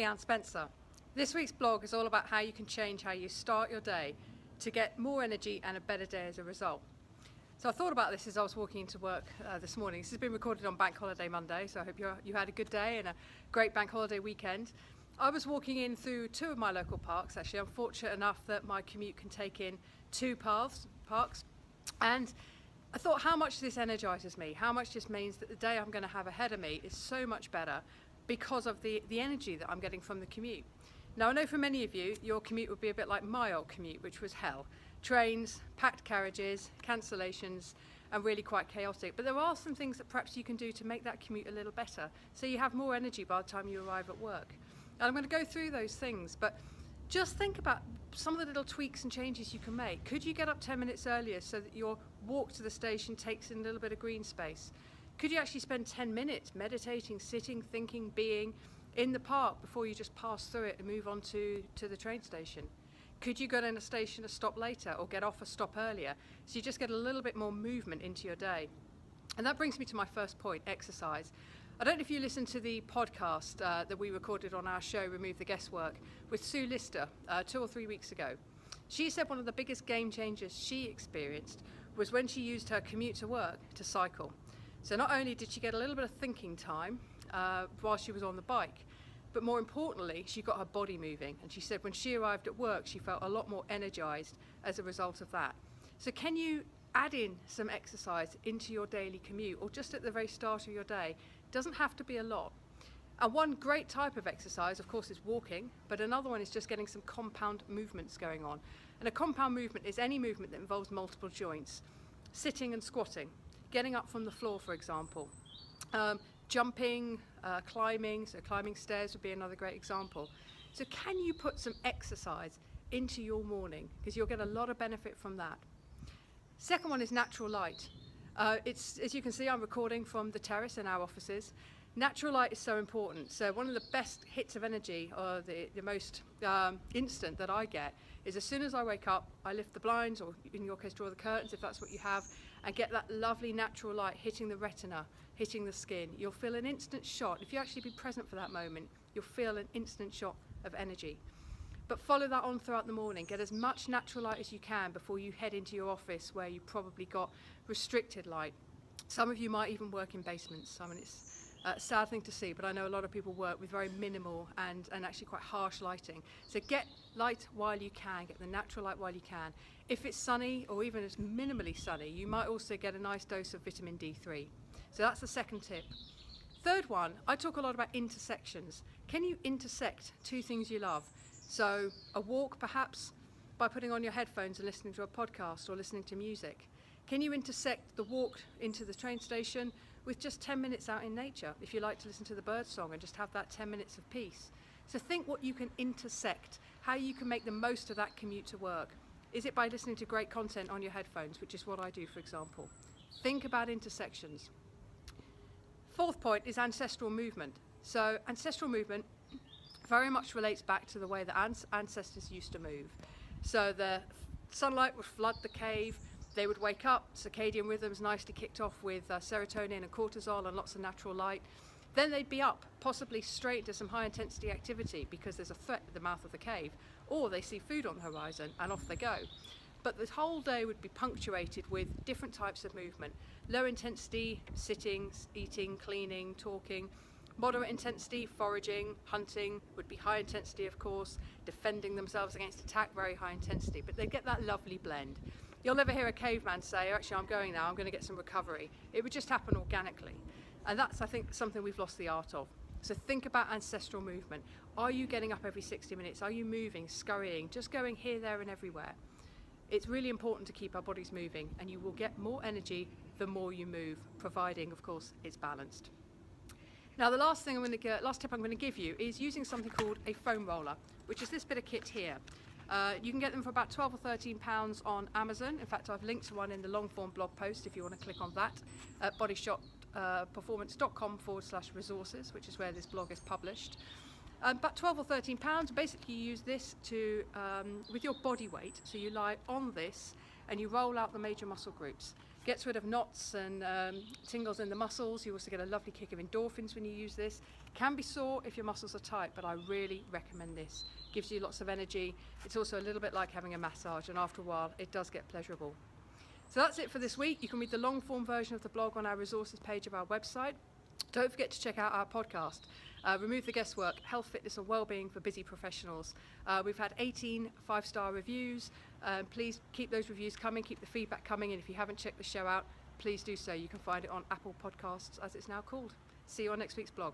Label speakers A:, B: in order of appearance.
A: Anne Spencer. This week's blog is all about how you can change how you start your day to get more energy and a better day as a result. So I thought about this as I was walking into work this morning. This has been recorded on Bank Holiday Monday, so I hope you had a good day and a great Bank Holiday weekend. I was walking in through two of my local parks. Actually, I'm fortunate enough that my commute can take in two parks, and I thought how much this energizes me, how much this means that the day I'm going to have ahead of me is so much better because of the energy that I'm getting from the commute. Now, I know for many of you, your commute would be a bit like my old commute, which was hell. Trains, packed carriages, cancellations, and really quite chaotic. But there are some things that perhaps you can do to make that commute a little better, so you have more energy by the time you arrive at work. And I'm going to go through those things, but just think about some of the little tweaks and changes you can make. Could you get up 10 minutes earlier so that your walk to the station takes in a little bit of green space? Could you actually spend 10 minutes meditating, sitting, thinking, being in the park before you just pass through it and move on to the train station? Could you go in a station a stop later or get off a stop earlier so you just get a little bit more movement into your day? And that brings me to my first point, exercise. I don't know if you listened to the podcast that we recorded on our show, Remove the Guesswork, with Sue Lister 2 or 3 weeks ago. She said one of the biggest game changers she experienced was when she used her commute to work to cycle. So not only did she get a little bit of thinking time while she was on the bike, but more importantly, she got her body moving. And she said when she arrived at work, she felt a lot more energized as a result of that. So can you add in some exercise into your daily commute or just at the very start of your day? Doesn't have to be a lot. And one great type of exercise, of course, is walking, but another one is just getting some compound movements going on. And a compound movement is any movement that involves multiple joints. Sitting and squatting, getting up from the floor, for example. Jumping, climbing, so climbing stairs would be another great example. So can you put some exercise into your morning? Because you'll get a lot of benefit from that. Second one is natural light. It's, as you can see, I'm recording from the terrace in our offices. Natural light is so important. So one of the best hits of energy, or the most instant that I get, is as soon as I wake up, I lift the blinds, or in your case, draw the curtains if that's what you have, and get that lovely natural light hitting the retina, hitting the skin. You'll feel an instant shot. If you actually be present for that moment, you'll feel an instant shot of energy. But follow that on throughout the morning. Get as much natural light as you can before you head into your office where you probably got restricted light. Some of you might even work in basements. I mean, it's a sad thing to see, but I know a lot of people work with very minimal and actually quite harsh lighting. So get light while you can, get the natural light while you can. If it's sunny or even it's minimally sunny, you might also get a nice dose of vitamin D3. So that's the second tip. Third one, I talk a lot about intersections. Can you intersect two things you love? So a walk perhaps by putting on your headphones and listening to a podcast or listening to music. Can you intersect the walk into the train station with just 10 minutes out in nature if you like to listen to the bird song and just have that 10 minutes of peace? So think what you can intersect, how you can make the most of that commute to work. Is it by listening to great content on your headphones, which is what I do, for example? Think about intersections. Fourth point is ancestral movement. So ancestral movement very much relates back to the way that ancestors used to move. So the sunlight would flood the cave, they would wake up, circadian rhythms nicely kicked off with serotonin and cortisol and lots of natural light. Then they'd be up, possibly straight into some high intensity activity because there's a threat at the mouth of the cave, or they see food on the horizon and off they go. But the whole day would be punctuated with different types of movement. Low intensity, sitting, eating, cleaning, talking. Moderate intensity, foraging, hunting, would be high intensity, of course, defending themselves against attack, very high intensity, but they get that lovely blend. You'll never hear a caveman say, actually, I'm going now, I'm going to get some recovery. It would just happen organically. And that's, I think, something we've lost the art of. So think about ancestral movement. Are you getting up every 60 minutes? Are you moving, scurrying, just going here, there, and everywhere? It's really important to keep our bodies moving, and you will get more energy the more you move, providing, of course, it's balanced. Now, the last tip I'm going to give you is using something called a foam roller, which is this bit of kit here. You can get them for about £12 or £13 on Amazon. In fact, I've linked to one in the long form blog post if you want to click on that at bodyshotperformance.com/resources, which is where this blog is published. About £12 or £13. Basically, you use this to with your body weight. So you lie on this and you roll out the major muscle groups. Gets rid of knots and tingles in the muscles. You also get a lovely kick of endorphins when you use this. Can be sore if your muscles are tight, but I really recommend this. Gives you lots of energy. It's also a little bit like having a massage, and after a while it does get pleasurable. So that's it for this week. You can read the long form version of the blog on our resources page of our website. Don't forget to check out our podcast, Remove the Guesswork, Health, Fitness and Wellbeing for Busy Professionals. We've had 18 5-star reviews. Please keep those reviews coming, keep the feedback coming, and if you haven't checked the show out, please do so. You can find it on Apple Podcasts, as it's now called. See you on next week's blog.